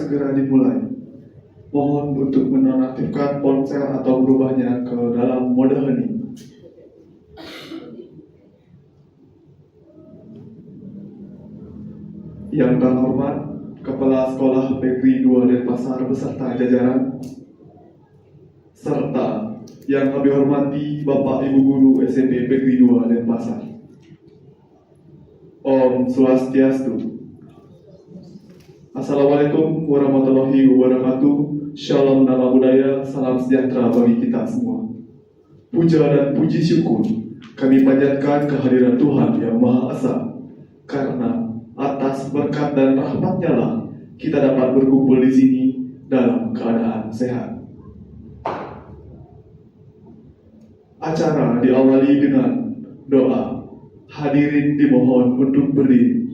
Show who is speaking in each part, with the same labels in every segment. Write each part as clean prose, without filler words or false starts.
Speaker 1: segera dimulai. Mohon untuk menonaktifkan ponsel atau berubahnya ke dalam mode hening. Yang terhormat Kepala Sekolah Negeri 2 Denpasar beserta jajaran, serta yang kami hormati Bapak Ibu Guru SMP Negeri 2 Denpasar. Om Swastiastu. Assalamualaikum warahmatullahi wabarakatuh. Shalom nama budaya, salam sejahtera bagi kita semua. Puja dan puji syukur kami panjatkan kehadiran Tuhan Yang Maha Esa, karena atas berkat dan rahmat-Nya lah kita dapat berkumpul di sini dalam keadaan sehat. Acara diawali dengan doa. Hadirin dimohon untuk berdiri.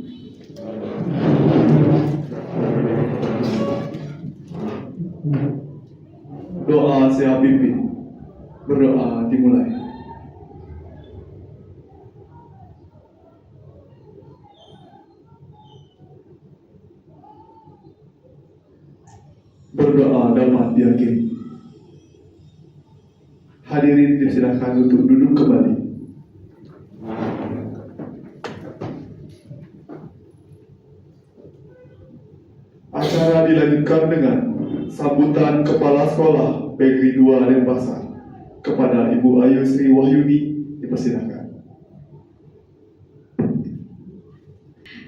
Speaker 1: Doa saya pimpin. Berdoa dimulai. Berdoa dapat diyakini. Hadirin disilahkan untuk duduk kembali. Acara dilanjutkan dengan sambutan Kepala Sekolah Negeri 2 Denpasar kepada Ibu Ayu Sri Wahyudi. Dipersilakan.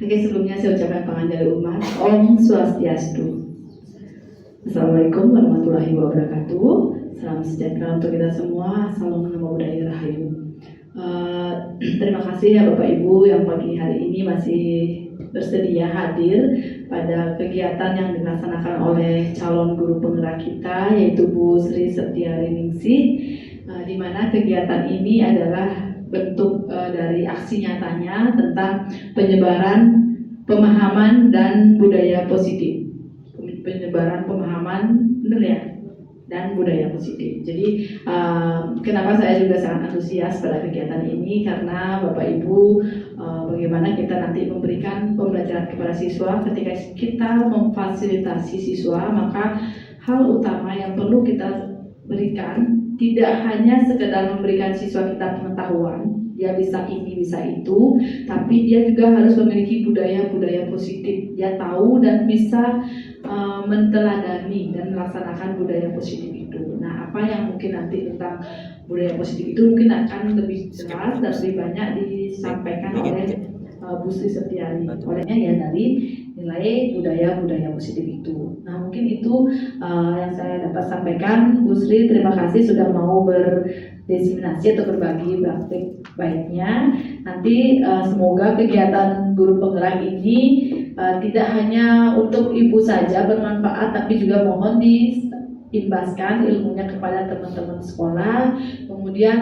Speaker 2: Oke, sebelumnya saya ucapkan pangandaran umat. Om Swastiastu. Assalamualaikum warahmatullahi wabarakatuh. Salam sejahtera untuk kita semua. Salam nama budaya rahayu. Terima kasih ya Bapak Ibu yang pagi hari ini masih bersedia hadir pada kegiatan yang dilaksanakan oleh calon guru penggerak kita, yaitu Bu Sri Setiariningsih, di mana kegiatan ini adalah bentuk dari aksi nyatanya tentang penyebaran pemahaman dan budaya positif. Penyebaran pemahaman, benar ya, dan budaya positif. Jadi kenapa saya juga sangat antusias pada kegiatan ini, karena Bapak Ibu, bagaimana kita nanti memberikan pembelajaran kepada siswa. Ketika kita memfasilitasi siswa, maka hal utama yang perlu kita berikan tidak hanya sekedar memberikan siswa kita pengetahuan, dia bisa ini, bisa itu, tapi dia juga harus memiliki budaya-budaya positif. Dia tahu dan bisa menteladani dan melaksanakan budaya positif itu. Nah, apa yang mungkin nanti tentang budaya positif itu mungkin akan lebih jelas dan lebih banyak disampaikan oleh Bu Sri Setiari. Olehnya ya dari nilai budaya positif itu. Nah, mungkin itu yang saya dapat sampaikan. Bu Sri, terima kasih sudah mau berdesiminasi atau berbagi praktik baiknya. Nanti semoga kegiatan guru penggerak ini tidak hanya untuk ibu saja bermanfaat, tapi juga mohon diimbaskan ilmunya kepada teman-teman sekolah. Kemudian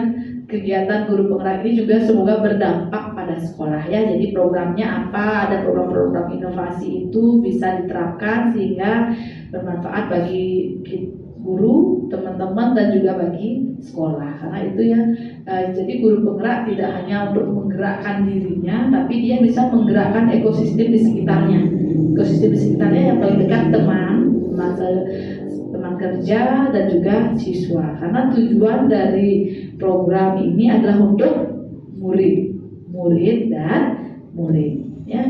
Speaker 2: kegiatan guru penggerak ini juga semoga berdampak pada sekolah ya. Jadi programnya apa, ada program-program inovasi itu bisa diterapkan sehingga bermanfaat bagi guru, teman-teman, dan juga bagi sekolah. Karena itu ya, jadi guru penggerak tidak hanya untuk menggerakkan dirinya, tapi dia bisa menggerakkan ekosistem di sekitarnya. Ekosistem di sekitarnya yang paling dekat teman kerja dan juga siswa. Karena tujuan dari program ini adalah untuk murid dan murid. Ya.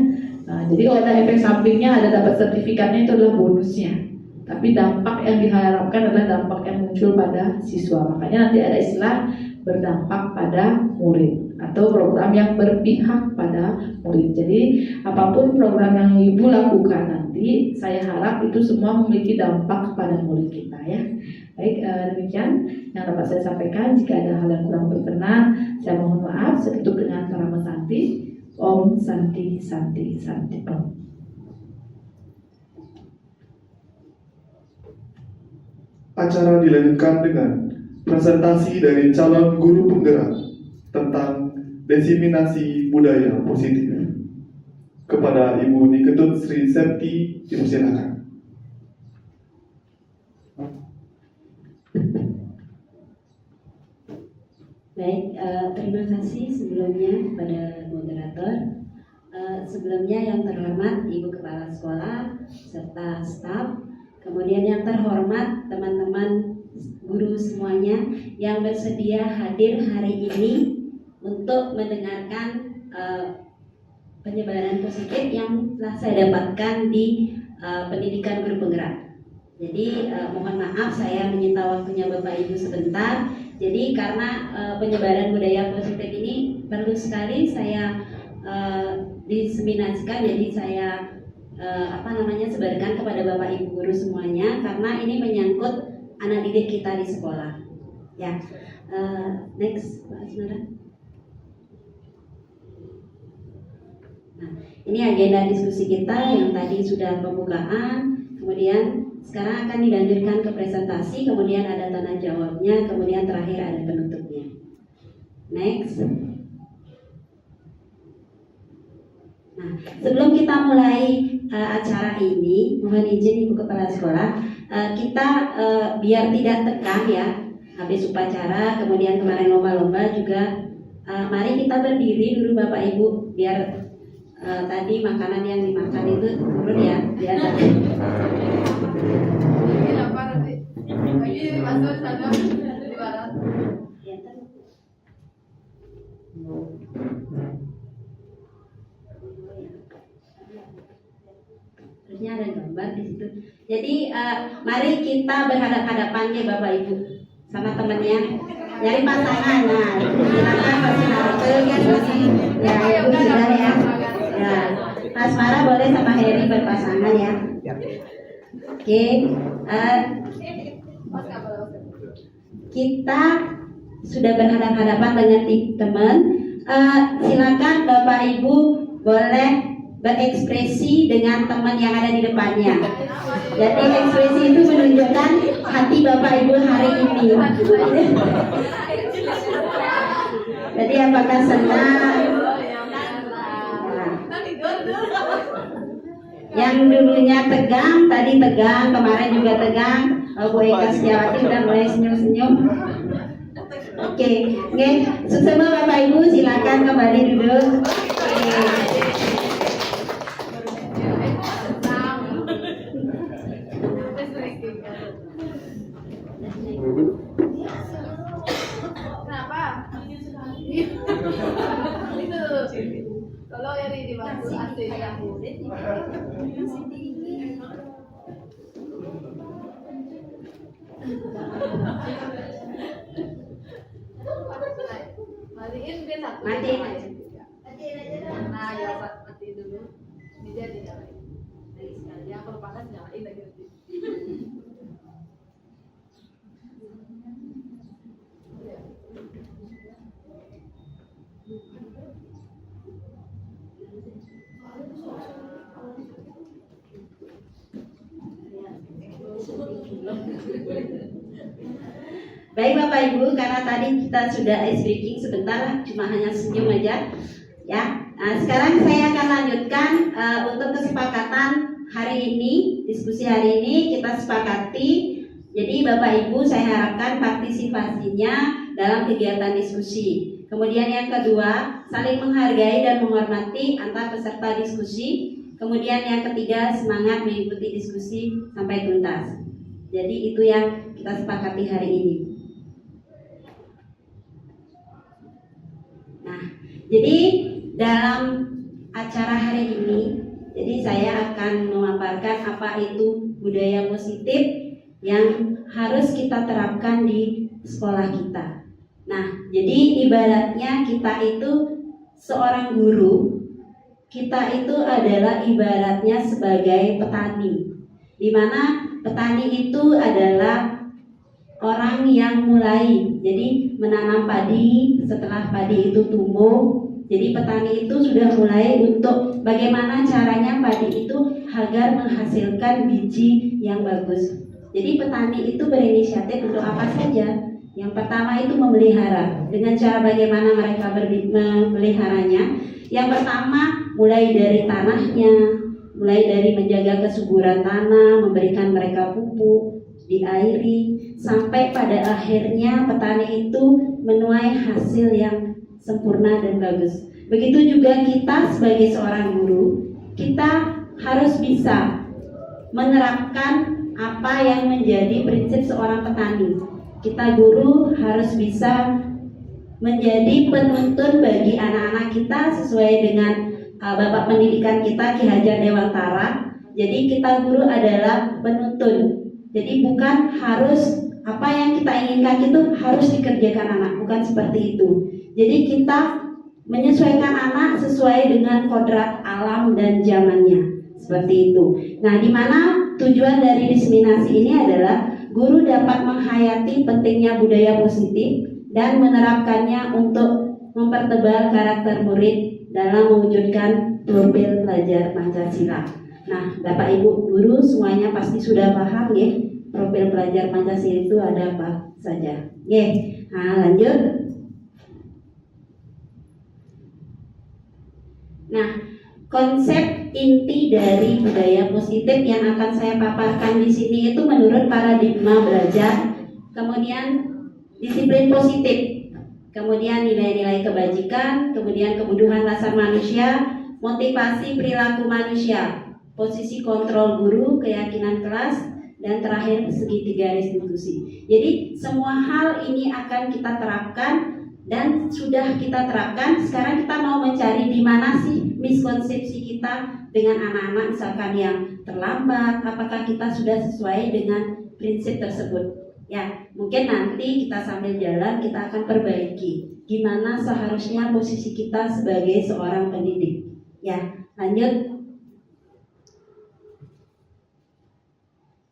Speaker 2: Jadi kalau ada efek sampingnya, ada dapat sertifikatnya, itu adalah bonusnya. Tapi dampak yang diharapkan adalah dampak yang muncul pada siswa. Makanya nanti ada istilah berdampak pada murid atau program yang berpihak pada murid. Jadi apapun program yang ibu lakukan nanti, saya harap itu semua memiliki dampak kepada murid kita ya. Baik, demikian yang dapat saya sampaikan. Jika ada hal yang kurang berkenan, saya mohon maaf. Saya tutup dengan Karama Santi. Om Santi Santi Santi Om.
Speaker 1: Acara dilanjutkan dengan presentasi dari calon guru penggerak tentang desiminasi budaya positif. Kepada Ibu Niketut Sri Septi, dipersilakan.
Speaker 3: Baik, terima kasih sebelumnya kepada moderator. Sebelumnya yang terhormat Ibu Kepala Sekolah, serta staf. Kemudian yang terhormat teman-teman guru semuanya yang bersedia hadir hari ini untuk mendengarkan penyebaran positif yang telah saya dapatkan di pendidikan guru penggerak. Jadi mohon maaf saya menyita waktunya Bapak Ibu sebentar. Jadi karena penyebaran budaya positif ini perlu sekali saya diseminasikan, jadi saya sebarkan kepada Bapak Ibu guru semuanya karena ini menyangkut anak didik kita di sekolah. Ya, next Pak Asmara. Nah, ini agenda diskusi kita yang tadi sudah pembukaan, kemudian sekarang akan dilanjutkan ke presentasi, kemudian ada tanya jawabnya, kemudian terakhir ada penutupnya. Next. Nah, sebelum kita mulai acara ini, mohon izin Ibu Kepala Sekolah, kita biar tidak tegang ya, habis upacara, kemudian kemarin lomba-lomba juga, mari kita berdiri dulu Bapak Ibu, biar tadi makanan yang dimakan itu turun ya, biar harusnya ada gambar di situ. Jadi mari kita berhadap-hadapan ya Bapak Ibu sama temannya, nyari pasangan. Nah, silakan bersinar ya di sini. Ya, Ibu sudah ya. Ya, Mas Mara boleh sama Heri berpasangan ya. Oke, kita sudah berhadapan-hadapan dengan teman. Silakan Bapak Ibu boleh berekspresi dengan teman yang ada di depannya. Jadi ekspresi itu menunjukkan hati Bapak Ibu hari ini. Jadi apakah senang? Yang dulunya tegang, tadi tegang, kemarin juga tegang. Bu Eka Setiawati udah mulai senyum-senyum. Oke, semua Bapak Ibu silakan kembali duduk.
Speaker 2: Kenapa? Itu kalau yang dibantu asli yang matiin dia satu.
Speaker 3: Matiin.
Speaker 2: Nah ya mati dulu. Ini dia dinyalain. Lagi sekali. Yang kalau panas nyalain lagi.
Speaker 3: Baik Bapak Ibu, karena tadi kita sudah ice breaking sebentar, cuma hanya senyum aja, ya. Nah, sekarang saya akan lanjutkan untuk kesepakatan hari ini, diskusi hari ini kita sepakati. Jadi Bapak Ibu saya harapkan partisipasinya dalam kegiatan diskusi. Kemudian yang kedua, saling menghargai dan menghormati antar peserta diskusi. Kemudian yang ketiga, semangat mengikuti diskusi sampai tuntas. Jadi itu yang kita sepakati hari ini. Nah, jadi dalam acara hari ini, jadi saya akan memaparkan apa itu budaya positif yang harus kita terapkan di sekolah kita. Nah, jadi ibaratnya kita itu seorang guru, kita itu adalah ibaratnya sebagai petani, di mana petani itu adalah orang yang mulai, jadi menanam padi, setelah padi itu tumbuh, jadi petani itu sudah mulai untuk bagaimana caranya padi itu agar menghasilkan biji yang bagus. Jadi petani itu berinisiatif untuk apa saja? Yang pertama itu memelihara. Dengan cara bagaimana mereka memeliharanya? Yang pertama mulai dari tanahnya, mulai dari menjaga kesuburan tanah, memberikan mereka pupuk, diairi, sampai pada akhirnya petani itu menuai hasil yang sempurna dan bagus. Begitu juga kita sebagai seorang guru, kita harus bisa menerapkan apa yang menjadi prinsip seorang petani. Kita guru harus bisa menjadi penuntun bagi anak-anak kita sesuai dengan Bapak Pendidikan kita Ki Hajar Dewantara. Jadi kita guru adalah penuntun. Jadi bukan harus apa yang kita inginkan itu harus dikerjakan anak, bukan seperti itu. Jadi kita menyesuaikan anak sesuai dengan kodrat alam dan zamannya, seperti itu. Nah, di mana tujuan dari diseminasi ini adalah guru dapat menghayati pentingnya budaya positif dan menerapkannya untuk mempertebal karakter murid dalam mewujudkan profil pelajar Pancasila. Nah, Bapak Ibu guru semuanya pasti sudah paham ya, profil pelajar Pancasila itu ada apa saja. Oke, nah lanjut. Nah, konsep inti dari budaya positif yang akan saya paparkan di sini itu menurut paradigma belajar, kemudian disiplin positif, kemudian nilai-nilai kebajikan, kemudian kebutuhan dasar manusia, motivasi perilaku manusia, posisi kontrol guru, keyakinan kelas, dan terakhir segitiga restitusi. Jadi semua hal ini akan kita terapkan dan sudah kita terapkan. Sekarang kita mau mencari di mana sih miskonsepsi kita dengan anak-anak misalkan yang terlambat, apakah kita sudah sesuai dengan prinsip tersebut. Ya, mungkin nanti kita sambil jalan kita akan perbaiki gimana seharusnya posisi kita sebagai seorang pendidik. Ya, lanjut.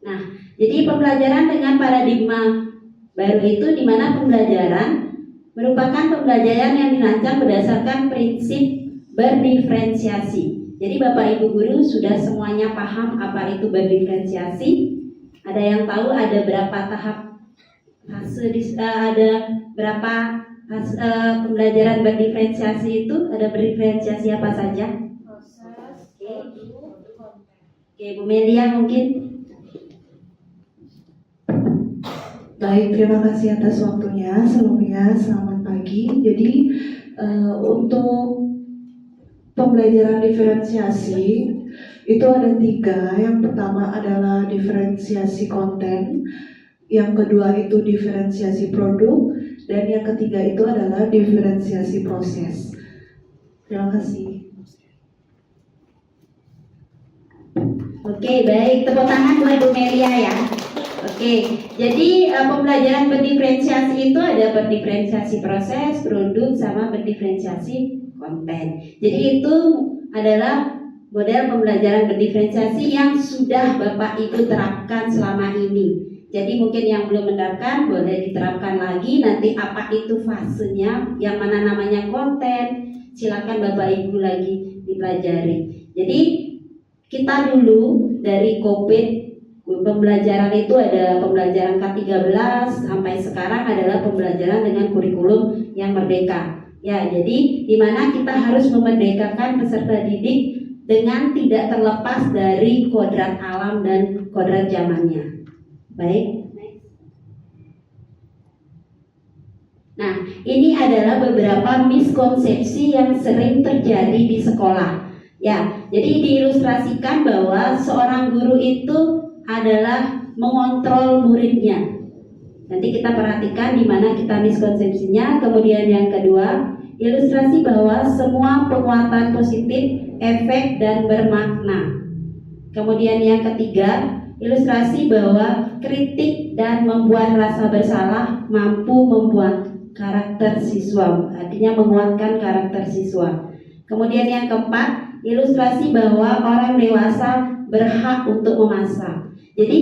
Speaker 3: Nah, jadi pembelajaran dengan paradigma baru itu di mana pembelajaran merupakan pembelajaran yang dirancang berdasarkan prinsip berdiferensiasi. Jadi Bapak Ibu guru sudah semuanya paham apa itu berdiferensiasi? Ada yang tahu ada berapa tahap fase, ada berapa pembelajaran berdiferensiasi itu? Ada berdiferensiasi apa saja?
Speaker 4: Proses, konten.
Speaker 3: Oke, Bu Melia mungkin.
Speaker 4: Baik, terima kasih atas waktunya. Sebelumnya selamat pagi. Jadi untuk pembelajaran diferensiasi itu ada 3. Yang pertama adalah diferensiasi konten, yang kedua itu diferensiasi produk, dan yang ketiga itu adalah diferensiasi proses. Terima kasih.
Speaker 3: Oke, baik, tepuk tangan buat Bu Melia ya. Oke, jadi pembelajaran berdiferensiasi itu ada berdiferensiasi proses, produk, sama berdiferensiasi konten. Jadi itu adalah model pembelajaran berdiferensiasi yang sudah Bapak Ibu terapkan selama ini. Jadi mungkin yang belum menerapkan boleh diterapkan lagi. Nanti apa itu fasenya, yang mana namanya konten, silakan Bapak Ibu lagi dipelajari. Jadi kita dulu dari COVID, pembelajaran itu ada pembelajaran K13 sampai sekarang adalah pembelajaran dengan kurikulum yang merdeka. Ya, jadi di mana kita harus memerdekakan peserta didik dengan tidak terlepas dari kodrat alam dan kodrat zamannya. Baik. Nah, ini adalah beberapa miskonsepsi yang sering terjadi di sekolah. Ya, jadi diilustrasikan bahwa seorang guru itu adalah mengontrol muridnya. Nanti kita perhatikan di mana kita miskonsepsinya. Kemudian yang kedua, ilustrasi bahwa semua penguatan positif, efek dan bermakna. Kemudian yang ketiga, ilustrasi bahwa kritik dan membuat rasa bersalah mampu membuat karakter siswa, artinya menguatkan karakter siswa. Kemudian yang keempat, ilustrasi bahwa orang dewasa berhak untuk memasak. Jadi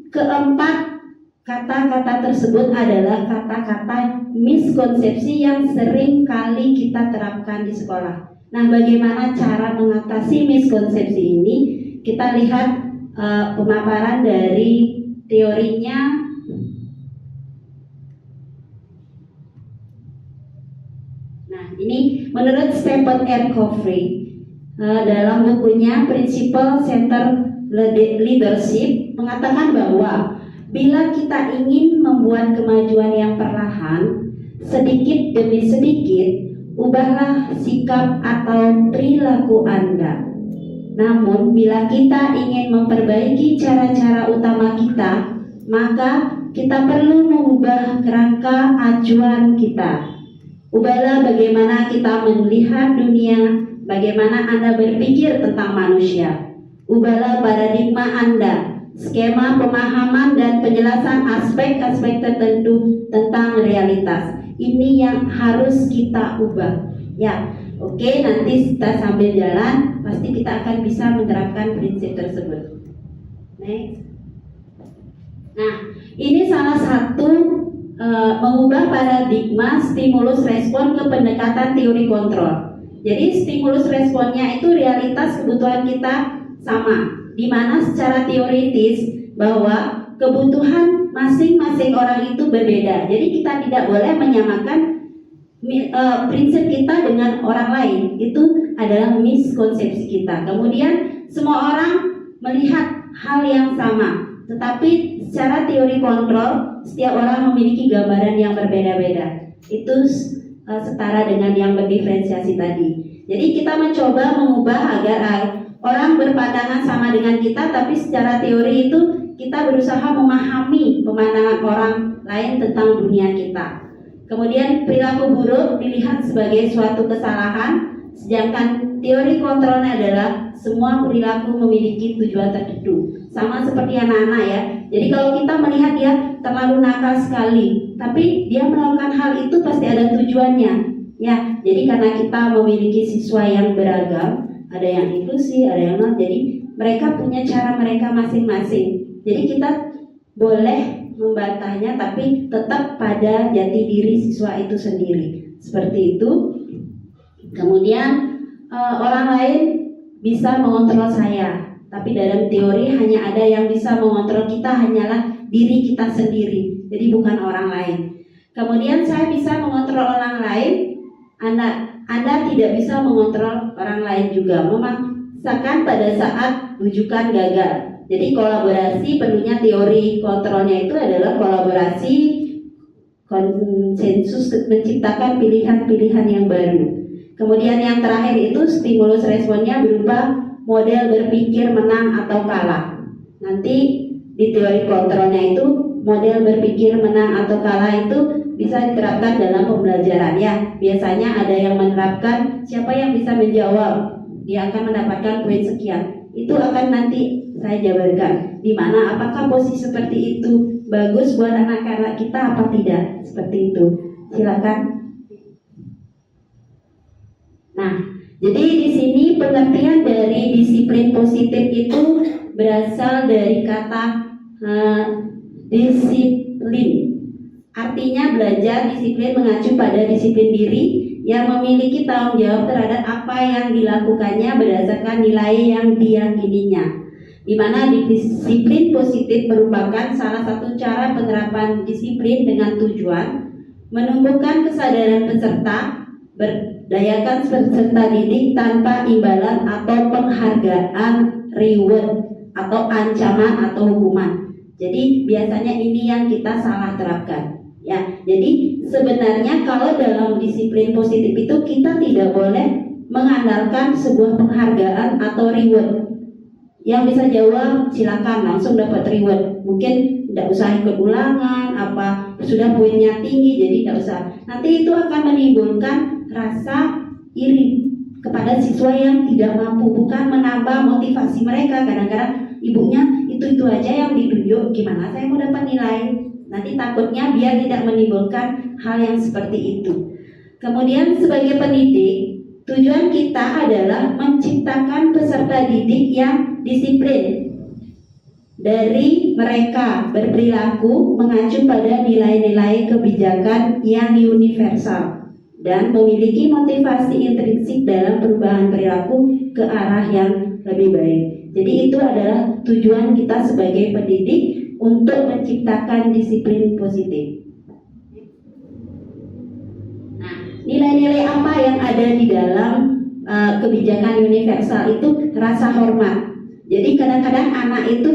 Speaker 3: keempat kata-kata tersebut adalah kata-kata miskonsepsi yang sering kali kita terapkan di sekolah. Nah, bagaimana cara mengatasi miskonsepsi ini? Kita lihat pemaparan dari teorinya. Nah, ini menurut Stephen R. Covey dalam bukunya Principle Center Leadership mengatakan bahwa bila kita ingin membuat kemajuan yang perlahan, sedikit demi sedikit, ubahlah sikap atau perilaku Anda. Namun, bila kita ingin memperbaiki cara-cara utama kita, maka kita perlu mengubah kerangka acuan kita. Ubahlah bagaimana kita melihat dunia, bagaimana Anda berpikir tentang manusia. Ubahlah paradigma Anda, skema pemahaman dan penjelasan aspek-aspek tertentu tentang realitas. Ini yang harus kita ubah. Ya, oke, nanti kita sambil jalan, pasti kita akan bisa menerapkan prinsip tersebut. Next. Nah, ini salah satu mengubah paradigma stimulus respon ke pendekatan teori kontrol. Jadi stimulus responnya itu realitas kebutuhan kita sama, di mana secara teoritis bahwa kebutuhan masing-masing orang itu berbeda. Jadi kita tidak boleh menyamakan prinsip kita dengan orang lain. Itu adalah miskonsepsi kita. Kemudian semua orang melihat hal yang sama, tetapi secara teori kontrol setiap orang memiliki gambaran yang berbeda-beda. Itu setara dengan yang berdiferensiasi tadi. Jadi kita mencoba mengubah agar orang berpandangan sama dengan kita, tapi secara teori itu kita berusaha memahami pemandangan orang lain tentang dunia kita. Kemudian perilaku buruk dilihat sebagai suatu kesalahan, sedangkan teori kontrolnya adalah semua perilaku memiliki tujuan tertentu. Sama seperti anak-anak ya. Jadi kalau kita melihat dia terlalu nakal sekali, tapi dia melakukan hal itu pasti ada tujuannya. Ya, jadi karena kita memiliki siswa yang beragam, ada yang inklusi, ada yang non, jadi mereka punya cara mereka masing-masing. Jadi kita boleh membantahnya, tapi tetap pada jati diri siswa itu sendiri. Seperti itu. Kemudian orang lain bisa mengontrol saya, tapi dalam teori hanya ada yang bisa mengontrol kita hanyalah diri kita sendiri. Jadi bukan orang lain. Kemudian saya bisa mengontrol orang lain, Anda tidak bisa mengontrol orang lain juga. Memaksakan pada saat rujukan gagal. Jadi kolaborasi perlunya teori kontrolnya itu adalah kolaborasi konsensus menciptakan pilihan-pilihan yang baru. Kemudian yang terakhir itu stimulus responnya berupa model berpikir menang atau kalah. Nanti di teori kontrolnya itu model berpikir menang atau kalah itu bisa diterapkan dalam pembelajaran ya. Biasanya ada yang menerapkan siapa yang bisa menjawab, dia akan mendapatkan poin sekian. Itu akan nanti saya jabarkan di mana apakah posisi seperti itu bagus buat anak-anak kita apa tidak. Seperti itu. Silakan. Nah, jadi di sini pengertian dari disiplin positif itu berasal dari kata disiplin. Artinya belajar disiplin mengacu pada disiplin diri yang memiliki tanggung jawab terhadap apa yang dilakukannya berdasarkan nilai yang diyakininya. Di mana disiplin positif merupakan salah satu cara penerapan disiplin dengan tujuan menumbuhkan kesadaran peserta, berdayakan peserta didik tanpa imbalan atau penghargaan, reward atau ancaman atau hukuman. Jadi biasanya ini yang kita salah terapkan. Ya, jadi sebenarnya kalau dalam disiplin positif itu kita tidak boleh mengandalkan sebuah penghargaan atau reward. Yang bisa jawab silakan langsung dapat reward. Mungkin tidak usah ikut ulangan, apa sudah poinnya tinggi jadi tidak usah. Nanti itu akan menimbulkan rasa iri kepada siswa yang tidak mampu, bukan menambah motivasi mereka. Kadang-kadang ibunya itu aja yang ditunjuk, gimana saya mau dapat nilai? Nanti takutnya biar tidak menimbulkan hal yang seperti itu. Kemudian sebagai pendidik, tujuan kita adalah menciptakan peserta didik yang disiplin. Dari mereka berperilaku mengacu pada nilai-nilai kebijakan yang universal dan memiliki motivasi intrinsik dalam perubahan perilaku ke arah yang lebih baik. Jadi itu adalah tujuan kita sebagai pendidik untuk menciptakan disiplin positif. Nah, nilai-nilai apa yang ada di dalam kebijakan universal itu rasa hormat. Jadi kadang-kadang anak itu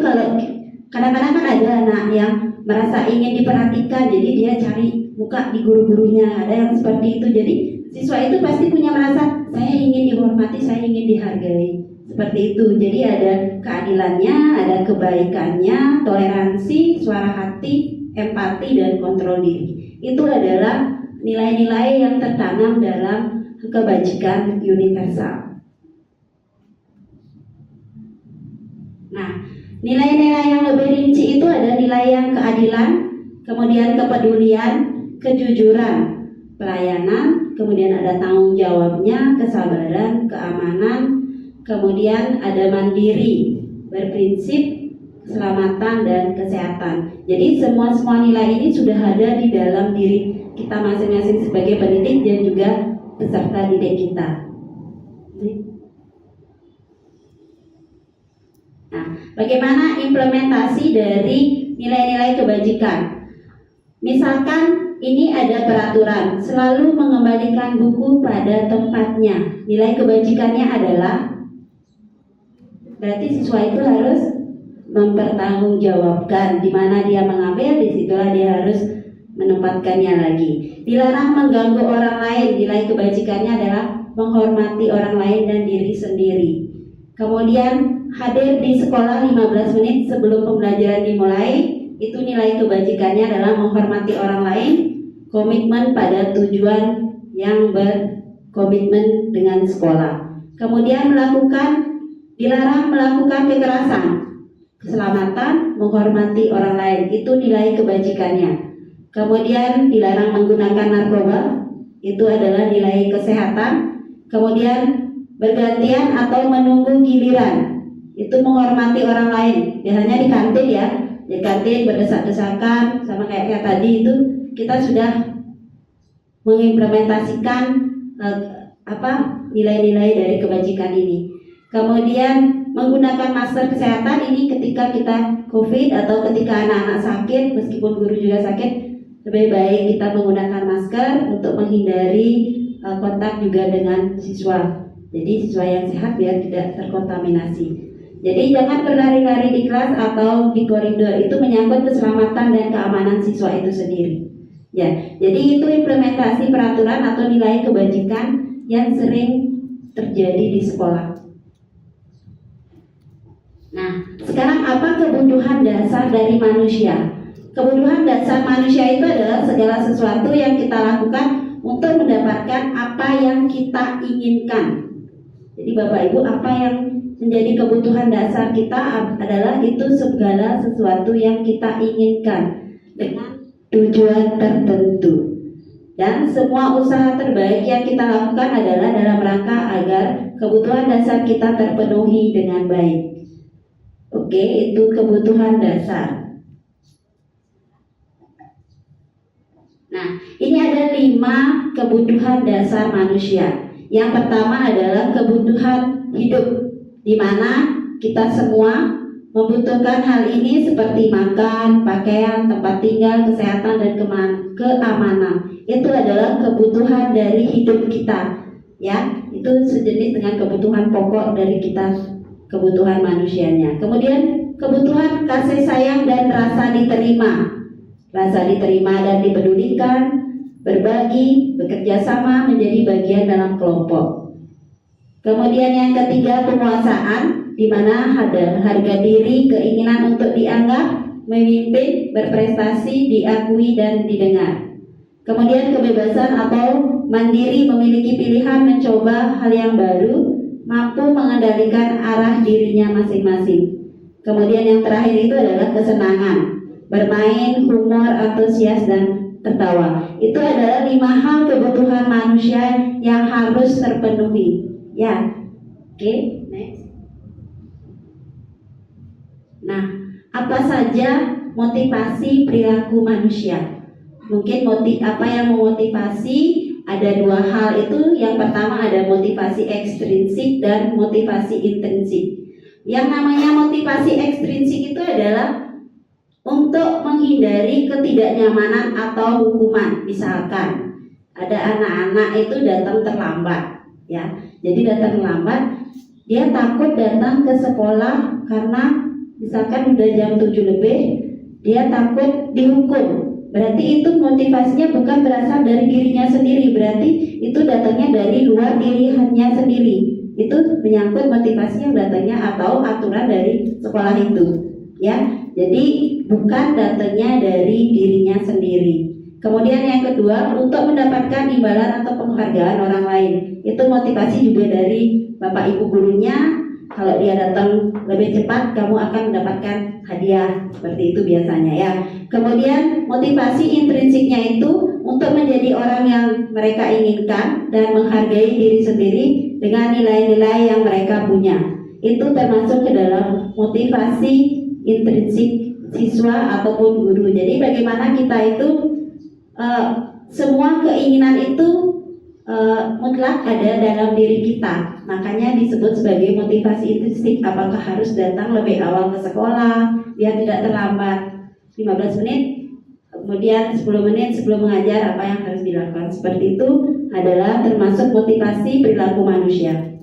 Speaker 3: kadang-kadang kan ada anak yang merasa ingin diperhatikan, jadi dia cari muka di guru-gurunya, ada yang seperti itu. Jadi siswa itu pasti punya merasa saya ingin dihormati, saya ingin dihargai. Seperti itu. Jadi ada keadilannya, ada kebaikannya, toleransi, suara hati, empati, dan kontrol diri. Itu adalah nilai-nilai yang tertanam dalam kebajikan universal. Nah, nilai-nilai yang lebih rinci itu ada nilai yang keadilan, kemudian kepedulian, kejujuran, pelayanan, kemudian ada tanggung jawabnya, kesabaran, keamanan, kemudian ada mandiri, berprinsip, keselamatan, dan kesehatan. Jadi semua nilai ini sudah ada di dalam diri kita masing-masing sebagai pendidik dan juga peserta didik kita. Nah, bagaimana implementasi dari nilai-nilai kebajikan? Misalkan ini ada peraturan, selalu mengembalikan buku pada tempatnya. Nilai kebajikannya adalah berarti siswa itu harus mempertanggungjawabkan di mana dia mengambil, disitulah dia harus menempatkannya lagi. Dilarang mengganggu orang lain. Nilai kebajikannya adalah menghormati orang lain dan diri sendiri. Kemudian hadir di sekolah 15 menit sebelum pembelajaran dimulai. Itu nilai kebajikannya adalah menghormati orang lain, komitmen pada tujuan yang berkomitmen dengan sekolah. Kemudian dilarang melakukan kekerasan, keselamatan, menghormati orang lain. Itu nilai kebajikannya. Kemudian dilarang menggunakan narkoba, itu adalah nilai kesehatan. Kemudian bergantian atau menunggu giliran, itu menghormati orang lain. Biasanya di kantin ya, di kantin berdesak-desakan sama kayak tadi itu kita sudah mengimplementasikan nilai-nilai dari kebajikan ini. Kemudian menggunakan masker kesehatan ini ketika kita COVID atau ketika anak-anak sakit, meskipun guru juga sakit, lebih baik kita menggunakan masker untuk menghindari kontak juga dengan siswa. Jadi siswa yang sehat biar tidak terkontaminasi. Jadi jangan berlari-lari di kelas atau di koridor, itu menyangkut keselamatan dan keamanan siswa itu sendiri. Ya, jadi itu implementasi peraturan atau nilai kebajikan yang sering terjadi di sekolah. Nah, sekarang apa kebutuhan dasar dari manusia? Kebutuhan dasar manusia itu adalah segala sesuatu yang kita lakukan untuk mendapatkan apa yang kita inginkan. Jadi Bapak Ibu, apa yang menjadi kebutuhan dasar kita adalah itu segala sesuatu yang kita inginkan dengan tujuan tertentu. Dan semua usaha terbaik yang kita lakukan adalah dalam rangka agar kebutuhan dasar kita terpenuhi dengan baik. Oke, itu kebutuhan dasar. Nah, ini ada 5 kebutuhan dasar manusia. Yang pertama adalah kebutuhan hidup, di mana kita semua membutuhkan hal ini seperti makan, pakaian, tempat tinggal, kesehatan, dan keamanan. Itu adalah kebutuhan dari hidup kita, ya. Itu sejenis dengan kebutuhan pokok dari kita, kebutuhan manusianya. Kemudian kebutuhan kasih sayang dan rasa diterima dan dipedulikan, berbagi, bekerja sama, menjadi bagian dalam kelompok. Kemudian yang ketiga, penguasaan, di mana ada harga diri, keinginan untuk dianggap, memimpin, berprestasi, diakui, dan didengar. Kemudian kebebasan atau mandiri, memiliki pilihan, mencoba hal yang baru, mampu mengendalikan arah dirinya masing-masing. Kemudian yang terakhir itu adalah kesenangan, bermain, humor, antusias, dan tertawa. Itu adalah 5 hal kebutuhan manusia yang harus terpenuhi. Ya, oke, next. Nah, apa saja motivasi perilaku manusia? Mungkin apa yang memotivasi? Ada 2 hal itu. Yang pertama ada motivasi ekstrinsik dan motivasi intrinsik. Yang namanya motivasi ekstrinsik itu adalah untuk menghindari ketidaknyamanan atau hukuman. Misalkan ada anak-anak itu datang terlambat, ya. Jadi datang terlambat, dia takut datang ke sekolah karena misalkan udah jam 7 lebih, dia takut dihukum. Berarti itu motivasinya bukan berasal dari dirinya sendiri, berarti itu datangnya dari luar dirinya sendiri. Itu menyangkut motivasi yang datangnya atau aturan dari sekolah itu, ya. Jadi bukan datangnya dari dirinya sendiri. Kemudian yang kedua, untuk mendapatkan imbalan atau penghargaan orang lain. Itu motivasi juga dari Bapak Ibu gurunya. Kalau dia datang lebih cepat, kamu akan mendapatkan hadiah. Seperti itu biasanya, ya. Kemudian motivasi intrinsiknya itu untuk menjadi orang yang mereka inginkan dan menghargai diri sendiri dengan nilai-nilai yang mereka punya. Itu termasuk ke dalam motivasi intrinsik siswa ataupun guru. Jadi bagaimana kita itu semua keinginan itu mutlak ada dalam diri kita. Makanya disebut sebagai motivasi intrinsik. Apakah harus datang lebih awal ke sekolah biar tidak terlambat 15 menit, kemudian 10 menit sebelum mengajar, apa yang harus dilakukan. Seperti itu adalah termasuk motivasi perilaku manusia.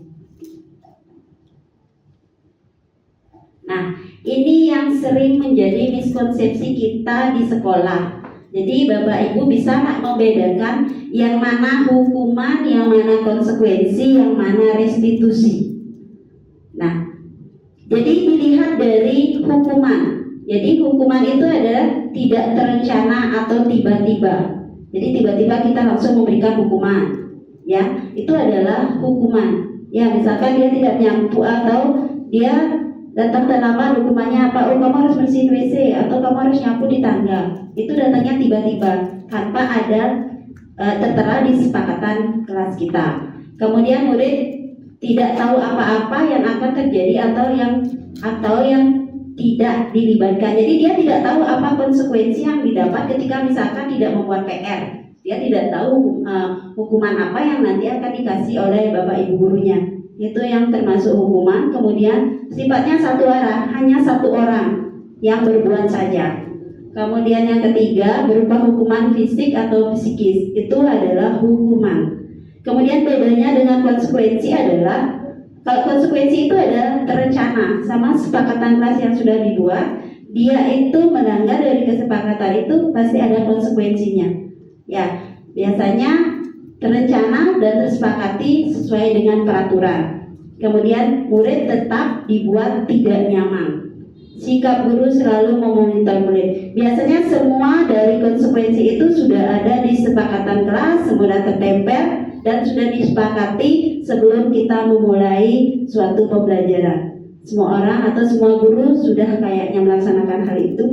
Speaker 3: Nah, ini yang sering menjadi miskonsepsi kita di sekolah. Jadi Bapak Ibu bisa nggak membedakan yang mana hukuman, yang mana konsekuensi, yang mana restitusi. Nah, jadi dilihat dari hukuman. Jadi hukuman itu adalah tidak terencana atau tiba-tiba. Jadi tiba-tiba kita langsung memberikan hukuman, ya, itu adalah hukuman. Ya, misalkan dia tidak nyapu atau dia datang terlambat, hukumannya apa? Oh, kamu harus bersihin WC atau kamu harus nyapu di tangga. Itu datangnya tiba-tiba tanpa ada tertera di kesepakatan kelas kita. Kemudian murid tidak tahu apa-apa yang akan terjadi atau yang tidak dilibatkan. Jadi dia tidak tahu apa konsekuensi yang didapat ketika misalkan tidak membuat PR. Dia tidak tahu hukuman apa yang nanti akan dikasih oleh Bapak Ibu gurunya. Itu yang termasuk hukuman. Kemudian sifatnya satu arah, hanya satu orang yang berbuat saja. Kemudian yang ketiga berupa hukuman fisik atau psikis. Itu adalah hukuman. Kemudian bedanya dengan konsekuensi adalah kalau konsekuensi itu adalah terencana sama kesepakatan kelas yang sudah dibuat. Dia itu melanggar dari kesepakatan itu pasti ada konsekuensinya. Ya, biasanya terencana dan tersepakati sesuai dengan peraturan. Kemudian murid tetap dibuat tidak nyaman. Sikap guru selalu memonitor murid. Biasanya semua dari konsekuensi itu sudah ada di kesepakatan kelas, sudah tertempel dan sudah disepakati sebelum kita memulai suatu pembelajaran. Semua orang atau semua guru sudah kayaknya melaksanakan hal itu.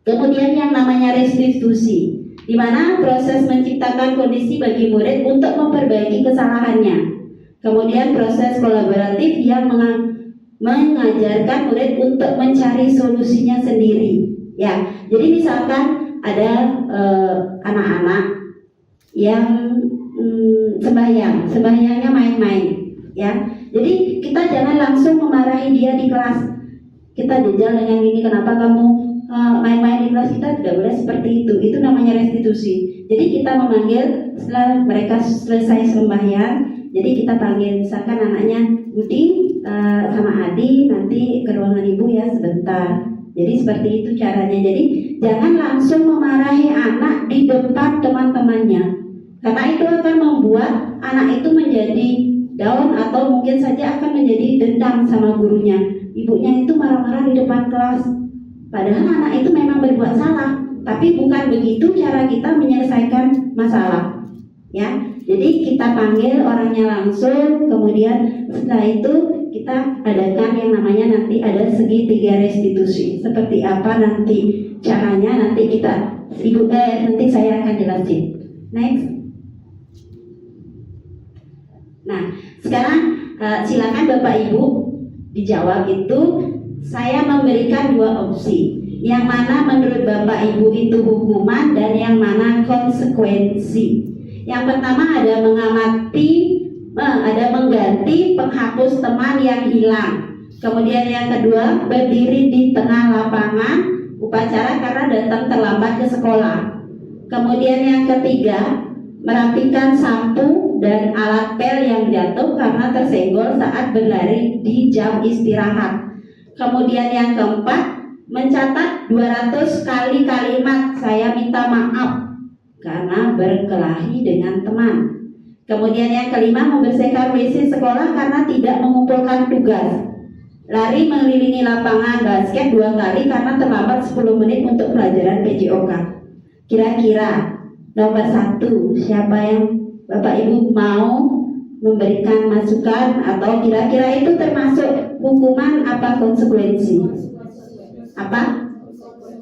Speaker 3: Kemudian yang namanya restitusi, di mana proses menciptakan kondisi bagi murid untuk memperbaiki kesalahannya. Kemudian proses kolaboratif yang mengajarkan murid untuk mencari solusinya sendiri. Ya, jadi misalkan ada anak-anak yang sembahyangnya main-main, ya. Jadi kita jangan langsung memarahi dia di kelas. Kita jajal dengan ini, kenapa kamu main-main di kelas? Kita tidak boleh seperti itu. Itu namanya restitusi. Jadi kita memanggil setelah mereka selesai sembahyang. Jadi kita panggil misalkan anaknya, Budi sama Adi nanti ke ruangan ibu ya sebentar. Jadi seperti itu caranya. Jadi jangan langsung memarahi anak di depan teman-temannya. Karena itu akan membuat anak itu menjadi down atau mungkin saja akan menjadi dendam sama gurunya. Ibunya itu marah-marah di depan kelas. Padahal anak itu memang berbuat salah, tapi bukan begitu cara kita menyelesaikan masalah. Ya, jadi kita panggil orangnya langsung, kemudian setelah itu kita adakan yang namanya nanti ada segitiga restitusi. Seperti apa nanti caranya nanti nanti saya akan jelasin. Next. Nah, sekarang silakan Bapak Ibu dijawab itu. Saya memberikan dua opsi. Yang mana menurut Bapak Ibu itu hukuman dan yang mana konsekuensi. Yang pertama ada mengganti penghapus teman yang hilang. Kemudian yang kedua berdiri di tengah lapangan upacara karena datang terlambat ke sekolah. Kemudian yang ketiga merapikan sapu dan alat pel yang jatuh karena tersenggol saat berlari di jam istirahat. Kemudian yang keempat mencatat 200 kali kalimat saya minta maaf karena berkelahi dengan teman. Kemudian yang kelima, membersihkan WC sekolah karena tidak mengumpulkan tugas. Lari mengelilingi lapangan basket 2 kali karena terlambat 10 menit untuk pelajaran PJOK. Kira-kira nomor 1, siapa yang Bapak Ibu mau memberikan masukan, atau kira-kira itu termasuk hukuman apa konsekuensi? Apa?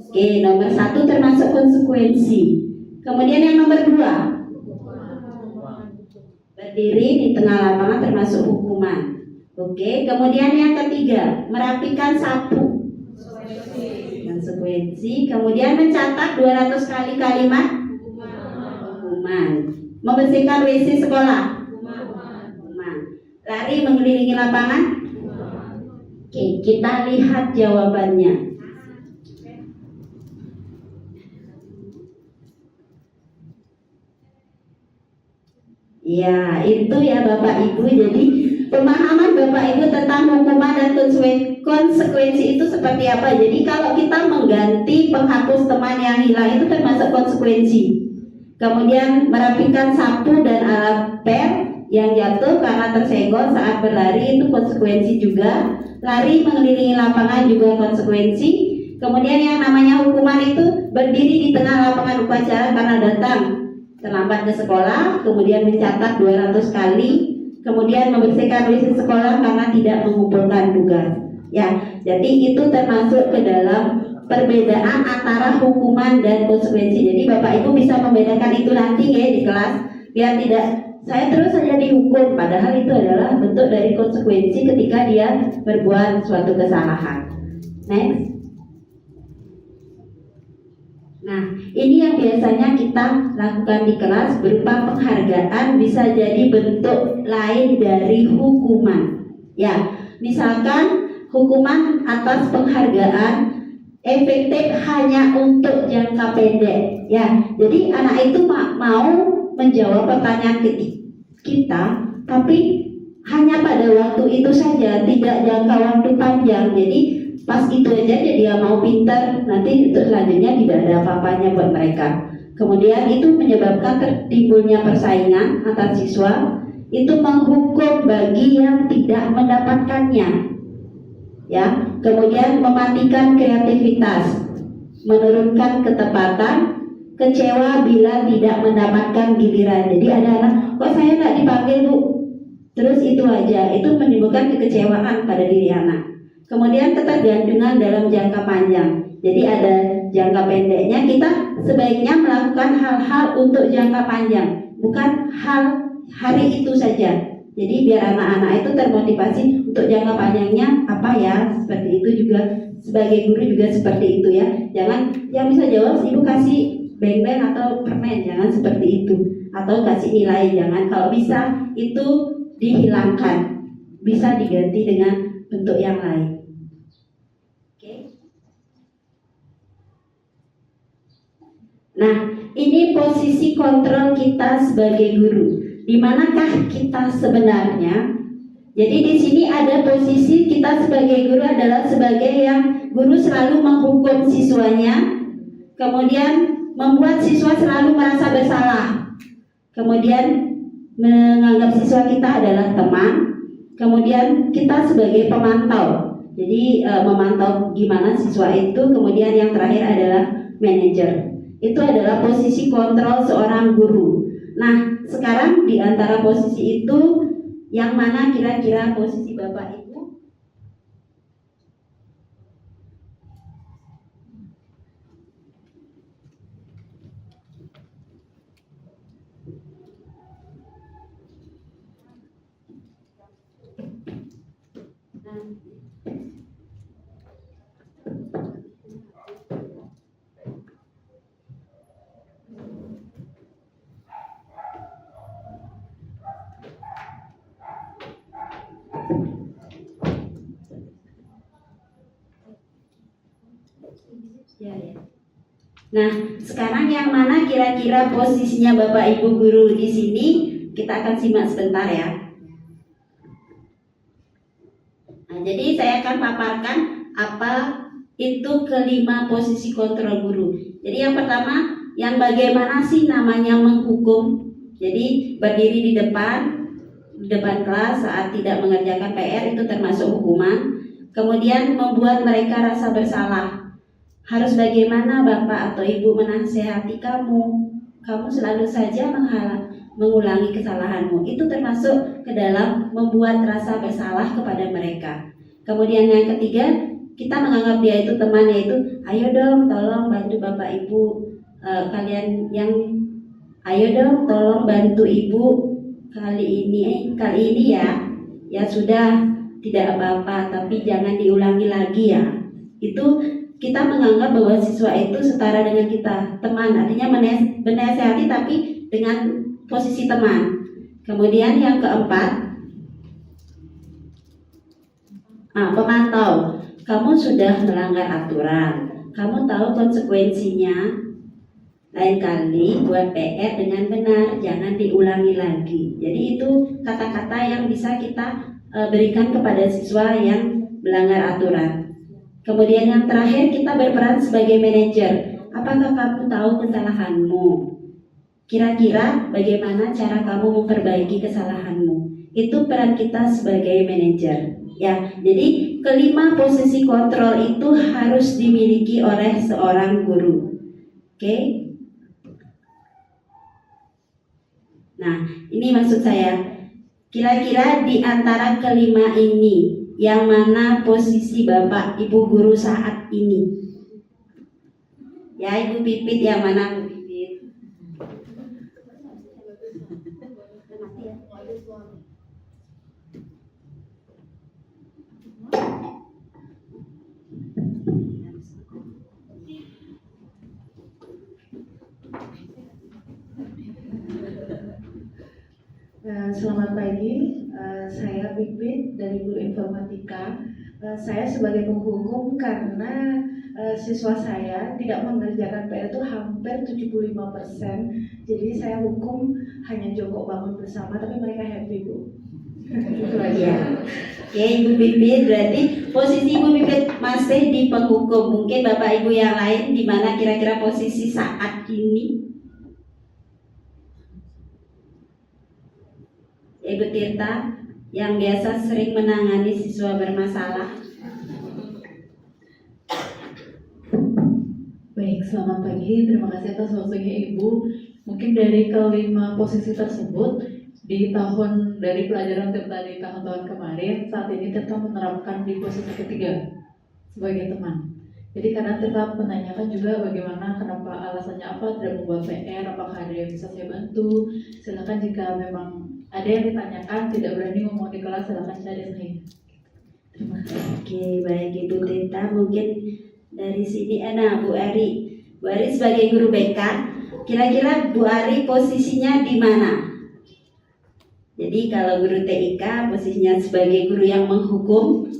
Speaker 3: Oke, nomor 1 termasuk konsekuensi. Kemudian yang nomor 2, berdiri di tengah lapangan termasuk hukuman. Oke, kemudian yang ketiga, merapikan sapu. Konsekuensi. Kemudian mencatat 200 kali kalimat hukuman. Membersihkan WC sekolah hukuman. Lari mengelilingi lapangan. Oke, kita lihat jawabannya. Ya, itu ya Bapak Ibu. Jadi pemahaman Bapak Ibu tentang hukuman dan konsekuensi itu seperti apa. Jadi kalau kita mengganti penghapus teman yang hilang itu termasuk konsekuensi. Kemudian merapikan sapu dan alat pel yang jatuh karena tersenggol saat berlari itu konsekuensi juga. Lari mengelilingi lapangan juga konsekuensi. Kemudian yang namanya hukuman itu berdiri di tengah lapangan upacara karena datang terlambat ke sekolah, kemudian mencatat 200 kali, kemudian membersihkan WC sekolah karena tidak mengumpulkan tugas. Ya, jadi itu termasuk ke dalam perbedaan antara hukuman dan konsekuensi. Jadi Bapak Ibu bisa membedakan itu nanti ya di kelas, biar tidak saya terus saja dihukum, padahal itu adalah bentuk dari konsekuensi ketika dia berbuat suatu kesalahan. Next. Nah, ini yang biasanya kita lakukan di kelas berupa penghargaan, bisa jadi bentuk lain dari hukuman. Ya, misalkan hukuman atas penghargaan efektif hanya untuk jangka pendek. Ya, jadi anak itu mau menjawab pertanyaan kita, tapi hanya pada waktu itu saja, tidak jangka waktu panjang. Jadi pas itu aja dia mau pintar, nanti untuk selanjutnya tidak ada apa-apanya buat mereka. Kemudian itu menyebabkan timbulnya persaingan antar siswa, itu menghukum bagi yang tidak mendapatkannya. Ya, kemudian mematikan kreativitas, menurunkan ketepatan, kecewa bila tidak mendapatkan giliran. Jadi ada anak, kok saya nggak dipanggil Bu? Terus itu aja, itu menimbulkan kekecewaan pada diri anak. Kemudian ketergantungan dalam jangka panjang. Jadi ada jangka pendeknya, kita sebaiknya melakukan hal-hal untuk jangka panjang, bukan hal hari itu saja. Jadi biar anak-anak itu termotivasi untuk jangka panjangnya apa ya, seperti itu juga. Sebagai guru juga seperti itu ya. Jangan yang bisa jawab ibu kasih beng-beng atau permen, jangan seperti itu. Atau kasih nilai, jangan. Kalau bisa itu dihilangkan, bisa diganti dengan bentuk yang lain. Nah, ini posisi kontrol kita sebagai guru. Di manakah kita sebenarnya? Jadi di sini ada posisi kita sebagai guru adalah sebagai yang guru selalu menghukum siswanya, kemudian membuat siswa selalu merasa bersalah, kemudian menganggap siswa kita adalah teman, kemudian kita sebagai pemantau. Jadi memantau gimana siswa itu, kemudian yang terakhir adalah manajer. Itu adalah posisi kontrol seorang guru. Nah, sekarang di antara posisi itu, yang mana kira-kira posisi Bapak Ibu? Nah, sekarang yang mana kira-kira posisinya Bapak Ibu guru di sini? Kita akan simak sebentar ya. Nah, jadi saya akan paparkan apa itu kelima posisi kontrol guru. Jadi yang pertama, yang bagaimana sih namanya menghukum? Jadi berdiri di depan kelas saat tidak mengerjakan PR itu termasuk hukuman. Kemudian membuat mereka rasa bersalah. Harus bagaimana Bapak atau Ibu menasehati kamu? Kamu selalu saja mengulangi kesalahanmu. Itu termasuk ke dalam membuat rasa bersalah kepada mereka. Kemudian yang ketiga, kita menganggap dia itu teman, yaitu ayo dong tolong bantu Bapak Ibu, ayo dong tolong bantu Ibu kali ini ya sudah, tidak apa-apa, tapi jangan diulangi lagi ya. Itu kita menganggap bahwa siswa itu setara dengan kita, teman, artinya menasehati tapi dengan posisi teman. Kemudian yang keempat, pemantau. Kamu sudah melanggar aturan, kamu tahu konsekuensinya. Lain kali buat PR dengan benar, jangan diulangi lagi. Jadi itu kata-kata yang bisa kita berikan kepada siswa yang melanggar aturan. Kemudian yang terakhir, kita berperan sebagai manajer. Apakah kamu tahu kesalahanmu? Kira-kira bagaimana cara kamu memperbaiki kesalahanmu? Itu peran kita sebagai manajer. Ya, jadi kelima posisi kontrol itu harus dimiliki oleh seorang guru. Oke? Nah, ini maksud saya. Kira-kira di antara kelima ini, yang mana posisi Bapak Ibu guru saat ini? Ya, Ibu Pipit, yang mana Bu Pipit?
Speaker 4: Selamat pagi, saya Pipit dari Guru Informatika. Saya sebagai penghukum karena siswa saya tidak mengerjakan PR itu hampir 75%. Jadi saya hukum hanya jongkok bangun bersama, tapi mereka happy, Bu. Itu aja.
Speaker 3: Ya, Ibu Pipit, berarti posisi Ibu Pipit masih di penghukum. Mungkin Bapak Ibu yang lain di mana kira-kira posisi saat ini? Ibu Tirta yang biasa sering menangani siswa bermasalah.
Speaker 2: Baik, selamat pagi. Terima kasih atas waktunya Ibu. Mungkin dari kelima posisi tersebut dari pelajaran Tirta di tahun-tahun kemarin, saat ini Tirta menerapkan di posisi ketiga sebagai teman. Jadi karena Tirta menanyakan juga bagaimana, kenapa alasannya apa tidak membuat PR, apakah ada yang bisa saya bantu. Silakan jika memang ada yang ditanyakan, tidak berani ngomong di kelas, silakan cari saya. Terima kasih.
Speaker 3: Oke, baik Ibu Tirta. Mungkin dari sini, Bu Ari. Bu Ari sebagai guru BK, kira-kira Bu Ari posisinya di mana? Jadi kalau guru TIK posisinya sebagai guru yang menghukum.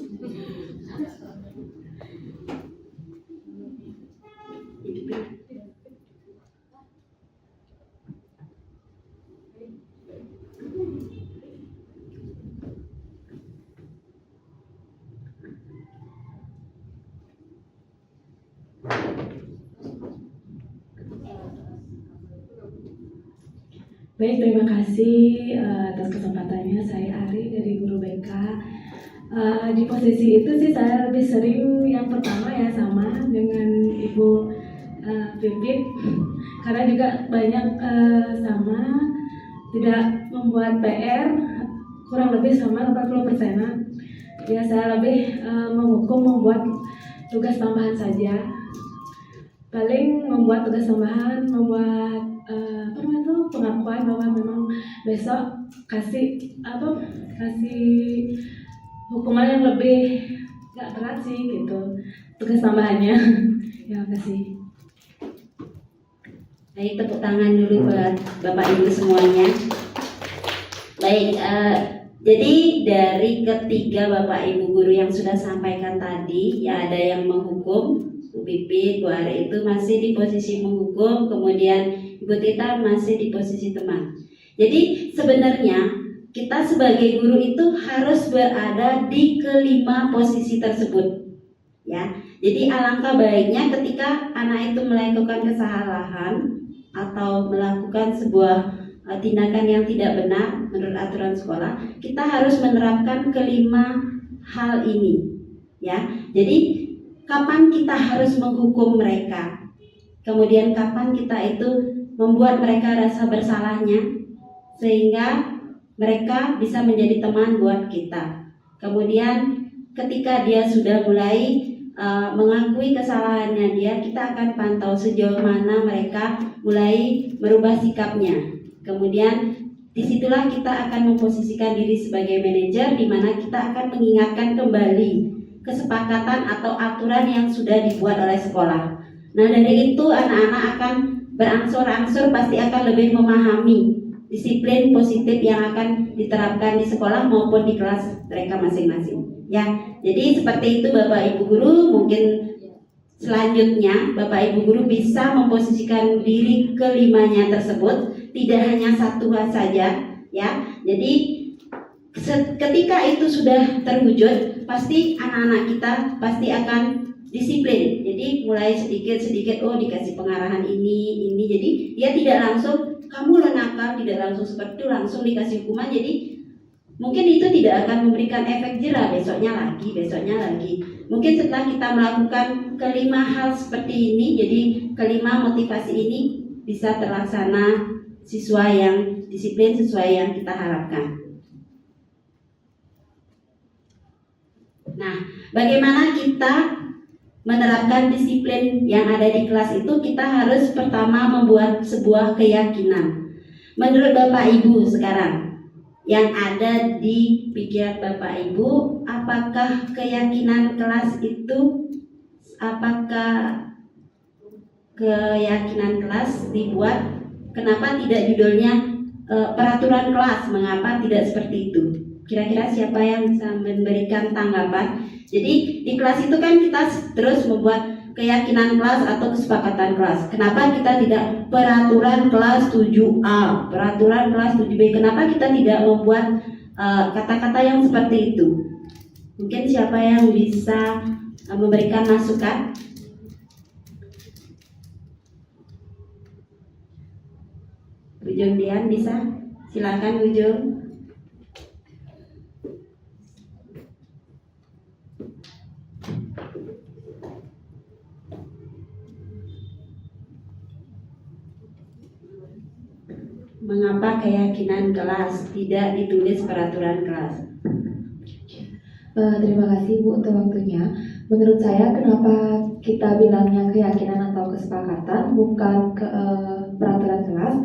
Speaker 2: Baik, terima kasih atas kesempatannya. Saya Ari dari Guru BK. Di posisi itu sih saya lebih sering yang pertama ya, sama dengan Ibu Pipit, karena juga banyak sama, tidak membuat PR, kurang lebih sama 80%. Ya, saya lebih menghukum, membuat tugas tambahan saja. Paling membuat tugas tambahan, membuat pengakuan bahwa memang besok kasih hukuman yang lebih gak berat sih gitu, tugas tambahannya. Ya, kasih.
Speaker 3: Baik, tepuk tangan dulu buat Bapak Ibu semuanya. Baik, jadi dari ketiga Bapak Ibu guru yang sudah sampaikan tadi, ya ada yang menghukum, Bu Pipit, Bu Ari itu masih di posisi menghukum, kemudian Ibu Tita masih di posisi teman. Jadi sebenarnya kita sebagai guru itu harus berada di kelima posisi tersebut. Ya, jadi alangkah baiknya ketika anak itu melakukan kesalahan atau melakukan sebuah tindakan yang tidak benar menurut aturan sekolah, kita harus menerapkan kelima hal ini, ya. Jadi kapan kita harus menghukum mereka, kemudian kapan kita itu membuat mereka rasa bersalahnya sehingga mereka bisa menjadi teman buat kita. Kemudian ketika dia sudah mulai mengakui kesalahannya dia, kita akan pantau sejauh mana mereka mulai merubah sikapnya. Kemudian disitulah kita akan memposisikan diri sebagai manajer, di mana kita akan mengingatkan kembali kesepakatan atau aturan yang sudah dibuat oleh sekolah. Nah, dari itu anak-anak akan berangsur-angsur pasti akan lebih memahami disiplin positif yang akan diterapkan di sekolah maupun di kelas mereka masing-masing. Ya, jadi seperti itu Bapak Ibu Guru. Mungkin selanjutnya Bapak Ibu Guru bisa memposisikan diri kelimanya tersebut, tidak hanya satu hal saja, ya. Jadi ketika itu sudah terwujud, pasti anak-anak kita pasti akan disiplin. Jadi mulai sedikit-sedikit, oh dikasih pengarahan ini. Jadi dia tidak langsung kamu lo nakal, tidak langsung seperti itu, langsung dikasih hukuman. Jadi mungkin itu tidak akan memberikan efek jerah, besoknya lagi. Mungkin setelah kita melakukan kelima hal seperti ini, jadi kelima motivasi ini bisa terlaksana siswa yang disiplin sesuai yang kita harapkan. Nah, bagaimana kita menerapkan disiplin yang ada di kelas itu? Kita harus pertama membuat sebuah keyakinan. Menurut Bapak Ibu sekarang, yang ada di pikiran Bapak Ibu, apakah keyakinan kelas itu, apakah keyakinan kelas dibuat? Kenapa tidak judulnya peraturan kelas? Mengapa tidak seperti itu? Kira-kira siapa yang bisa memberikan tanggapan? Jadi di kelas itu kan kita terus membuat keyakinan kelas atau kesepakatan kelas. Kenapa kita tidak peraturan kelas 7A, peraturan kelas 7B? Kenapa kita tidak membuat kata-kata yang seperti itu? Mungkin siapa yang bisa memberikan masukan? Bu Jung Dian bisa? Silakan Bu Jung. Mengapa keyakinan kelas tidak ditulis peraturan kelas?
Speaker 5: Terima kasih Bu untuk waktunya. Menurut saya kenapa kita bilangnya keyakinan atau kesepakatan bukan peraturan kelas?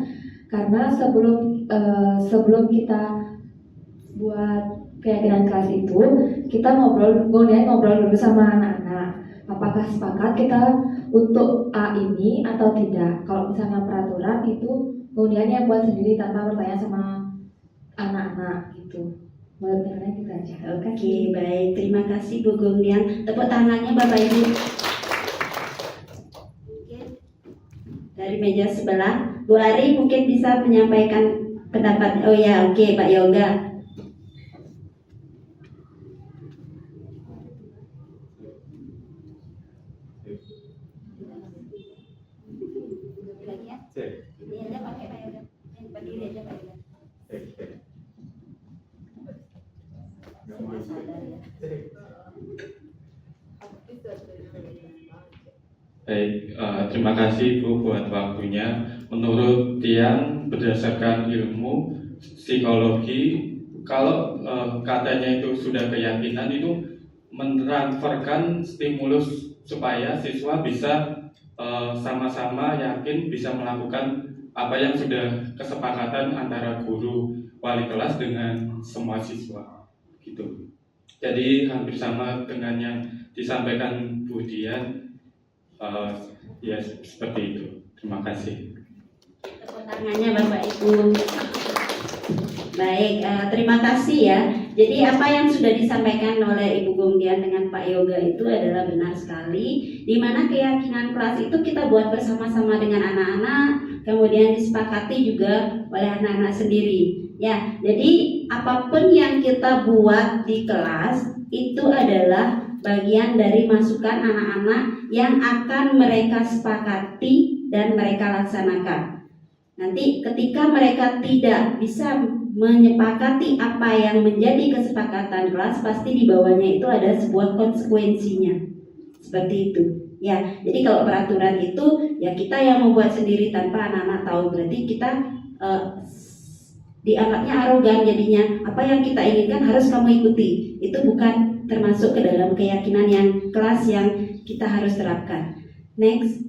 Speaker 5: Karena sebelum kita buat keyakinan kelas itu, kita ngobrol dulu sama anak-anak. Apakah sepakat kita untuk A ini atau tidak? Kalau misalnya peraturan itu kemudian yang buat sendiri tanpa bertanya sama anak-anak gitu. Menurut saya gitu aja.
Speaker 3: Oke, baik. Terima kasih Bu Gungdian. Tepuk tangannya Bapak Ibu. Dari meja sebelah, Bu Ari mungkin bisa menyampaikan pendapat. Oh ya, oke, Pak Yoga.
Speaker 6: Baik, terima kasih Bu buat waktunya. Menurut Tian, berdasarkan ilmu psikologi, kalau katanya itu sudah keyakinan, itu mentransferkan stimulus supaya siswa bisa sama-sama yakin bisa melakukan apa yang sudah kesepakatan antara guru wali kelas dengan semua siswa gitu. Jadi hampir sama dengan yang disampaikan Bu Dian. Ya seperti itu. Terima kasih.
Speaker 3: Tepuk tangannya Bapak Ibu. Baik, terima kasih ya. Jadi apa yang sudah disampaikan oleh Ibu Gungdian dengan Pak Yoga itu adalah benar sekali. Di mana keyakinan kelas itu kita buat bersama-sama dengan anak-anak, kemudian disepakati juga oleh anak-anak sendiri. Ya, jadi apapun yang kita buat di kelas itu adalah bagian dari masukan anak-anak yang akan mereka sepakati dan mereka laksanakan. Nanti ketika mereka tidak bisa menyepakati apa yang menjadi kesepakatan kelas, pasti di bawahnya itu ada sebuah konsekuensinya. Seperti itu. Ya, jadi kalau peraturan itu ya kita yang membuat sendiri tanpa anak-anak tahu, berarti kita dianggapnya arogan jadinya. Apa yang kita inginkan harus kamu ikuti. Itu bukan termasuk ke dalam keyakinan yang kelas yang kita harus terapkan. Next.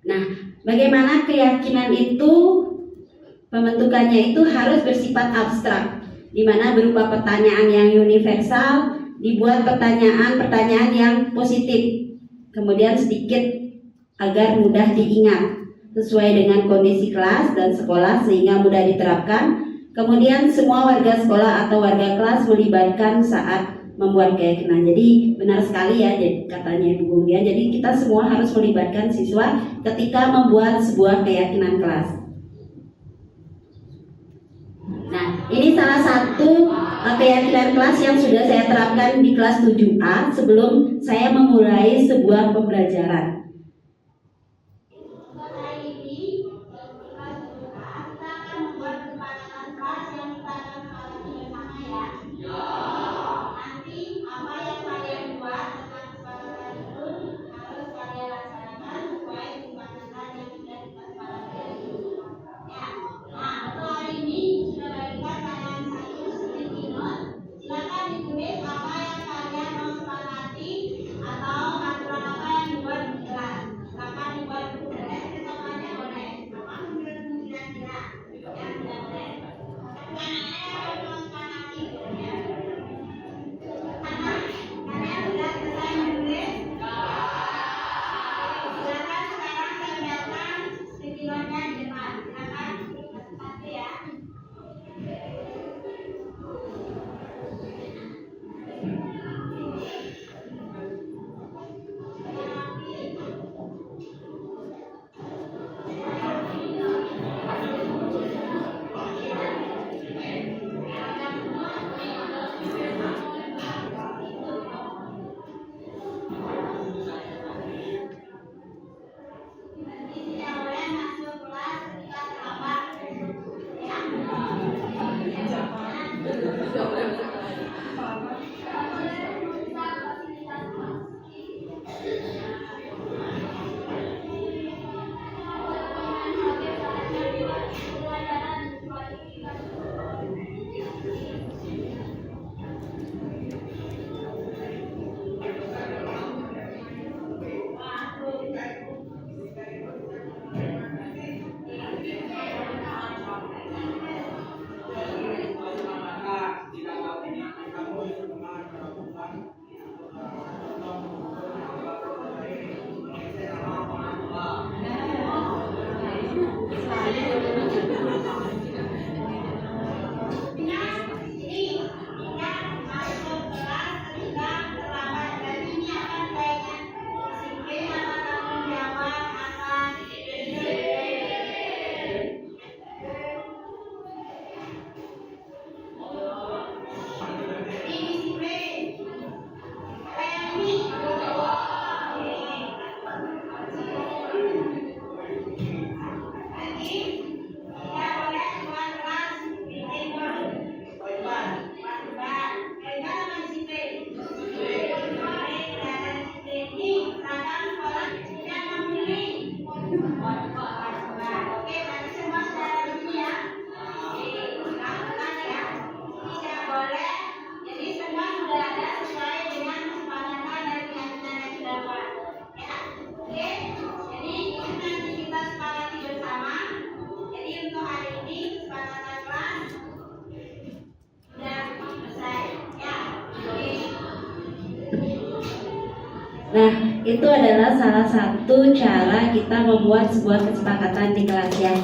Speaker 3: Nah, bagaimana keyakinan itu pembentukannya itu harus bersifat abstrak, di mana berupa pertanyaan yang universal, dibuat pertanyaan-pertanyaan yang positif, kemudian sedikit agar mudah diingat, sesuai dengan kondisi kelas dan sekolah sehingga mudah diterapkan. Kemudian semua warga sekolah atau warga kelas melibatkan saat membuat keyakinan. Jadi benar sekali ya katanya Ibu Gungdian. Jadi kita semua harus melibatkan siswa ketika membuat sebuah keyakinan kelas. Nah, ini salah satu keyakinan kelas yang sudah saya terapkan di kelas 7A sebelum saya memulai sebuah pembelajaran. Nah, itu adalah salah satu cara kita membuat sebuah kesepakatan di kelas ya.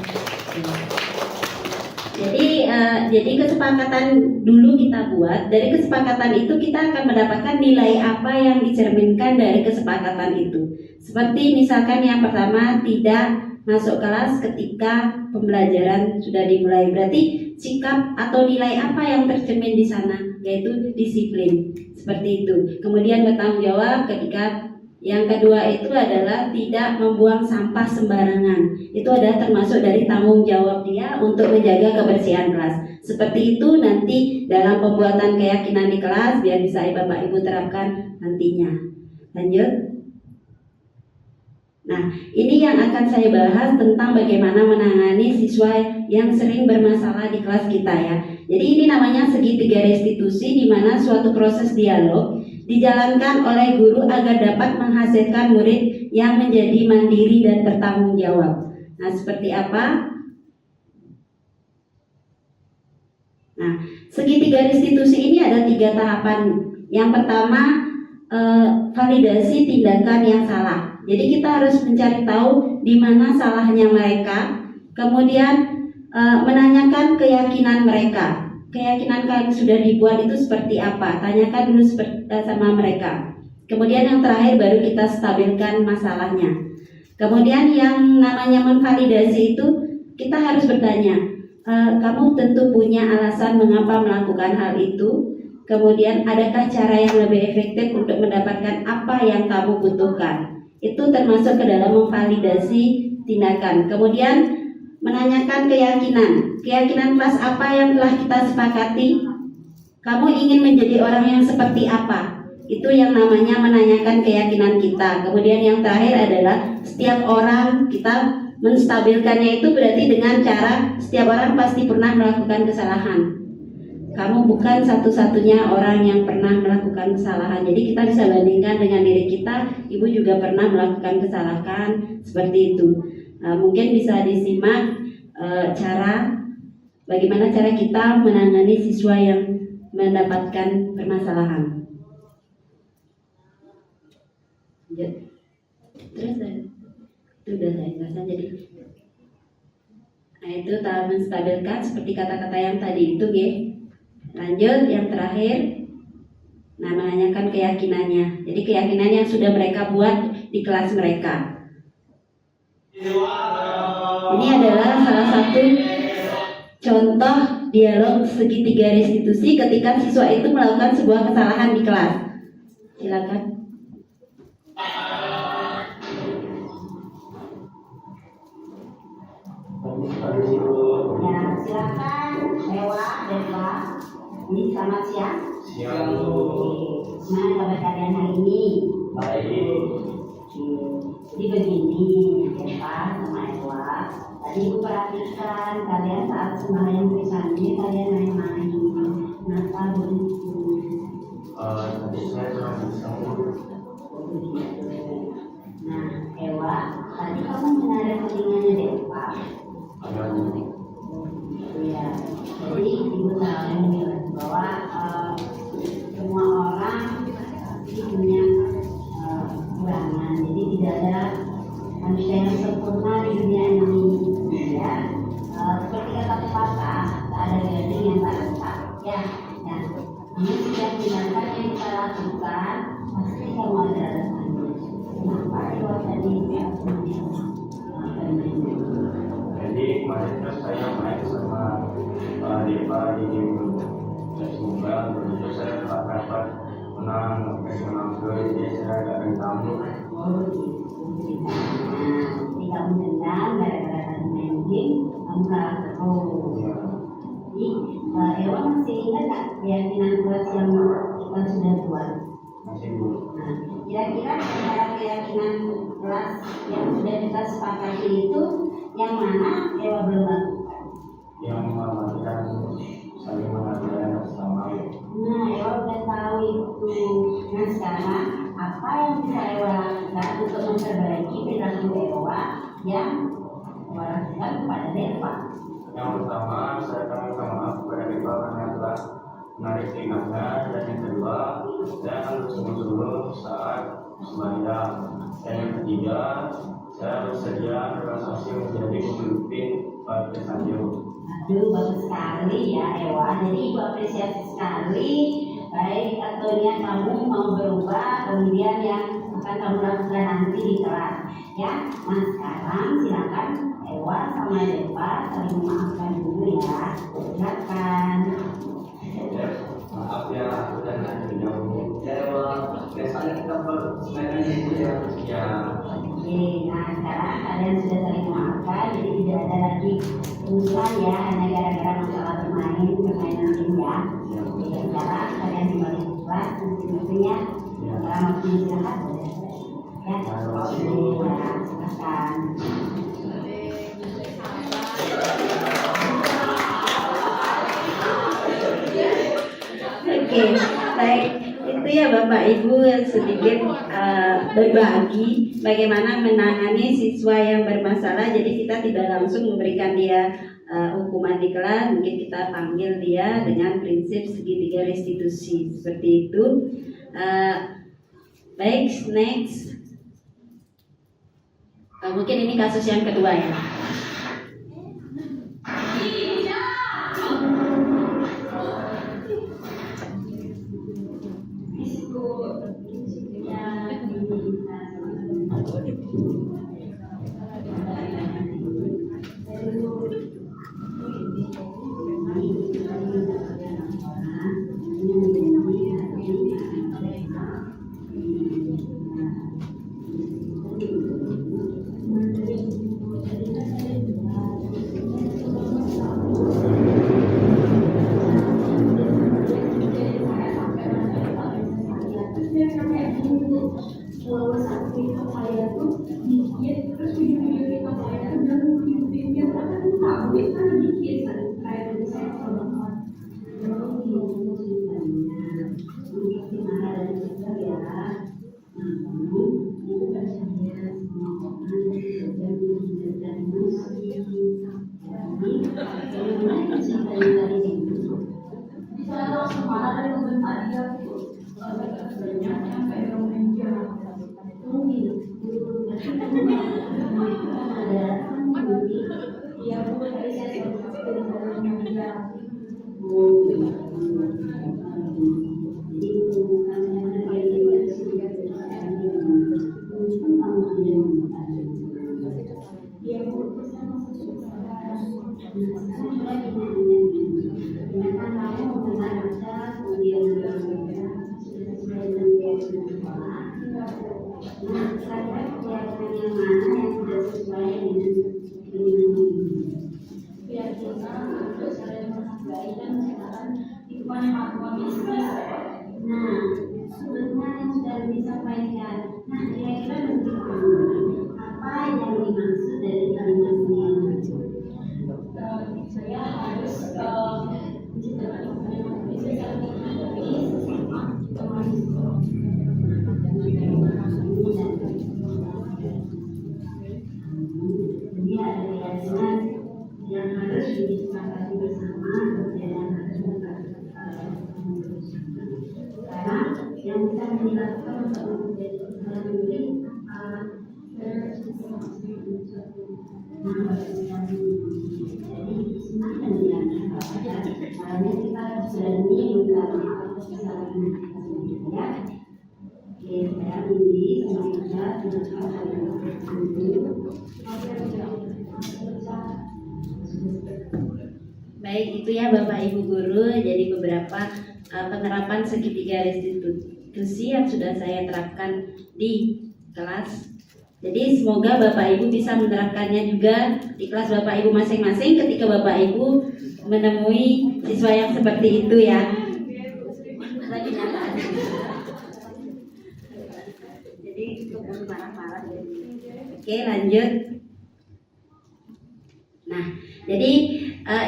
Speaker 3: Jadi kesepakatan dulu kita buat. Dari kesepakatan itu kita akan mendapatkan nilai apa yang dicerminkan dari kesepakatan itu. Seperti misalkan yang pertama, tidak masuk kelas ketika pembelajaran sudah dimulai. Berarti sikap atau nilai apa yang tercermin di sana, yaitu disiplin. Seperti itu. Kemudian bertanggung jawab ketika Yang kedua itu adalah tidak membuang sampah sembarangan. Itu adalah termasuk dari tanggung jawab dia untuk menjaga kebersihan kelas. Seperti itu nanti dalam pembuatan keyakinan di kelas biar bisa Bapak Ibu terapkan nantinya. Lanjut. Nah, ini yang akan saya bahas tentang bagaimana menangani siswa yang sering bermasalah di kelas kita ya. Jadi ini namanya segitiga restitusi, di mana suatu proses dialog dijalankan oleh guru agar dapat menghasilkan murid yang menjadi mandiri dan bertanggung jawab. Nah, seperti apa? Nah, segitiga restitusi ini ada 3 tahapan. Yang pertama, validasi tindakan yang salah. Jadi kita harus mencari tahu di mana salahnya mereka, kemudian menanyakan keyakinan mereka. Keyakinan kalian sudah dibuat itu seperti apa? Tanyakan dulu sama mereka. Kemudian yang terakhir baru kita stabilkan masalahnya. Kemudian yang namanya memvalidasi itu kita harus bertanya, kamu tentu punya alasan mengapa melakukan hal itu. Kemudian adakah cara yang lebih efektif untuk mendapatkan apa yang kamu butuhkan? Itu termasuk ke dalam memvalidasi tindakan. Kemudian menanyakan keyakinan. Keyakinan kelas apa yang telah kita sepakati? Kamu ingin menjadi orang yang seperti apa? Itu yang namanya menanyakan keyakinan kita. Kemudian yang terakhir adalah setiap orang kita menstabilkannya itu berarti dengan cara setiap orang pasti pernah melakukan kesalahan. Kamu bukan satu-satunya orang yang pernah melakukan kesalahan. Jadi kita bisa bandingkan dengan diri kita. Ibu juga pernah melakukan kesalahan seperti itu. Mungkin bisa disimak bagaimana cara kita menangani siswa yang mendapatkan permasalahan. Terus itu udah saya jelaskan jadi. Nah itu tahap menstabilkan seperti kata-kata yang tadi itu, ya. Lanjut yang terakhir, nah menanyakan keyakinannya. Jadi keyakinan yang sudah mereka buat di kelas mereka. Ini adalah salah satu contoh dialog segitiga restitusi ketika siswa itu melakukan sebuah kesalahan di kelas. Silakan. Ya, silakan Dewa. Ini selamat siang.
Speaker 7: Siang.
Speaker 3: Gimana kabar kalian hari ini?
Speaker 7: Baik.
Speaker 3: Jadi begini, Eva sama Ewa. Tadi Ibu perhatikan kalian saat sembahyang tulisannya kalian main-main. Kenapa begitu?
Speaker 7: Tadi saya kurang bisa.
Speaker 3: Nah, Ewa, tadi kamu menarik telinganya Dewa. Ya, jadi Ibu tahu bahwa semua orang pasti punya kekurangan. Jadi tidak ada manusia yang sempurna di dunia ini. Ya, seperti kata pepatah, tak ada gading yang tak retak. Ya. Ini setiap tindakan yang kita lakukan pasti kamu ada alasannya. Kenapa Ewa tadi
Speaker 7: Jadi kemarin kan saya main sama Deva di game. Semoga begitu saya dapat menang jadi saya agak tamu.
Speaker 3: Oh gitu. Jadi kamu menang gara-gara tadi main game, kamu kalah terus. Jadi Ewa masih ingat nggak keyakinan kelas yang kita sudah buat?
Speaker 7: Masih Bu.
Speaker 3: Nah, kira-kira antara keyakinan kelas yang sudah kita sepakati itu yang mana Ewa belum lakukan?
Speaker 7: Yang mengatakan saling menghargai bersama.
Speaker 3: Nah, Ewa udah tahu itu. Nah, sekarang apa yang bisa Ewa lakukan untuk memperbaiki perilaku Ewa yang Ewa lakukan kepada Deva?
Speaker 7: Yang pertama, saya akan minta maaf kepada Deva karena telah menarik telinganya. Dan yang kedua, saya akan bersungguh-sungguh saat sembahyang. Dan yang ketiga, saya bersedia bertransaksi menjadi pemimpin pada Sanjo.
Speaker 3: Aduh, bagus sekali ya Ewa. Jadi Ibu apresiasi sekali. Baik atau niat kamu mau berubah, kemudian yang akan kamu lakukan nanti di kelas. Ya, nah sekarang silakan Ewa sama Deva saling memaafkan dulu ya. Silakan.
Speaker 7: Maaf ya, aku dan Anda biasanya kita permainan itu ya.
Speaker 3: Oke, nah sekarang kalian sudah saling memaafkan, jadi tidak ada lagi urusan ya, hanya gara-gara masalah permainan game ya. Oke, sekarang kalian kembali ke kelas, tentunya sekarang waktu istirahat ya. Oke, ya, silakan. Oke, baik. Itu ya Bapak Ibu sedikit berbagi bagaimana menangani siswa yang bermasalah. Jadi kita tidak langsung memberikan dia hukuman di kelas, mungkin kita panggil dia dengan prinsip segitiga restitusi seperti itu. Baik, next. Mungkin ini kasus yang kedua ya. Baik, itu ya Bapak Ibu Guru. Jadi beberapa penerapan segitiga restitusi yang sudah saya terapkan di kelas. Jadi semoga Bapak Ibu bisa menerapkannya juga di kelas Bapak Ibu masing-masing ketika Bapak Ibu menemui siswa yang seperti itu ya. Lagi nyataan. Jadi untuk marah-marah. Oke, lanjut. Nah, jadi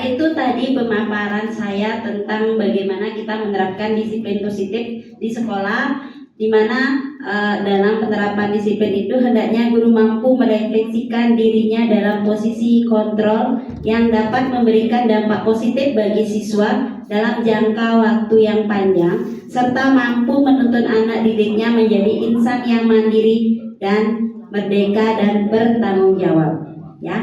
Speaker 3: itu tadi pemaparan saya tentang bagaimana kita menerapkan disiplin positif di sekolah, di mana dalam penerapan disiplin itu hendaknya guru mampu merefleksikan dirinya dalam posisi kontrol yang dapat memberikan dampak positif bagi siswa dalam jangka waktu yang panjang, serta mampu menuntun anak didiknya menjadi insan yang mandiri dan merdeka dan bertanggung jawab. Ya.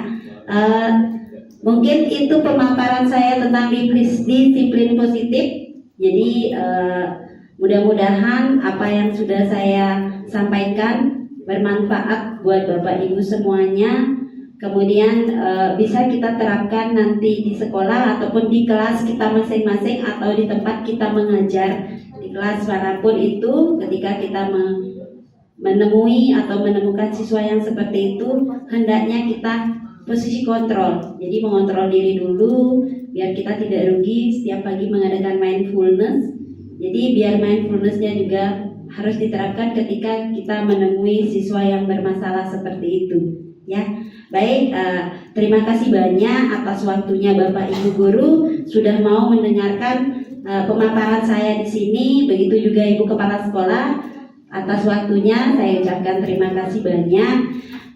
Speaker 3: Mungkin itu pemaparan saya tentang disiplin positif. Jadi mudah-mudahan apa yang sudah saya sampaikan bermanfaat buat Bapak Ibu semuanya. Kemudian bisa kita terapkan nanti di sekolah ataupun di kelas kita masing-masing atau di tempat kita mengajar di di kelas manapun itu, ketika kita menemui atau menemukan siswa yang seperti itu, hendaknya kita posisi kontrol. Jadi mengontrol diri dulu biar kita tidak rugi setiap pagi mengadakan mindfulness. Jadi biar mindfulnessnya juga harus diterapkan ketika kita menemui siswa yang bermasalah seperti itu, ya. Baik, terima kasih banyak atas waktunya Bapak Ibu Guru sudah mau mendengarkan pemaparan saya di sini. Begitu juga Ibu Kepala Sekolah atas waktunya saya ucapkan terima kasih banyak.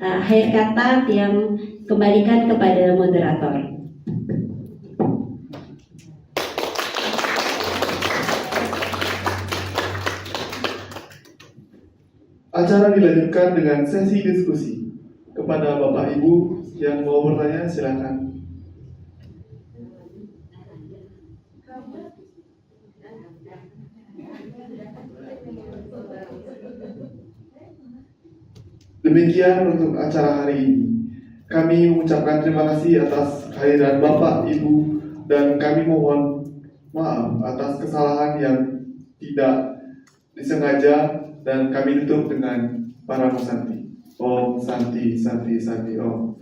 Speaker 3: Akhir kata yang kembalikan kepada moderator.
Speaker 1: Acara dilanjutkan dengan sesi diskusi. Kepada Bapak Ibu yang mau bertanya, silakan. Demikian untuk acara hari ini. Kami mengucapkan terima kasih atas kehadiran Bapak, Ibu, dan kami mohon maaf atas kesalahan yang tidak disengaja, dan kami tutup dengan para Santi. Om Santi, Santi, Santi, Om.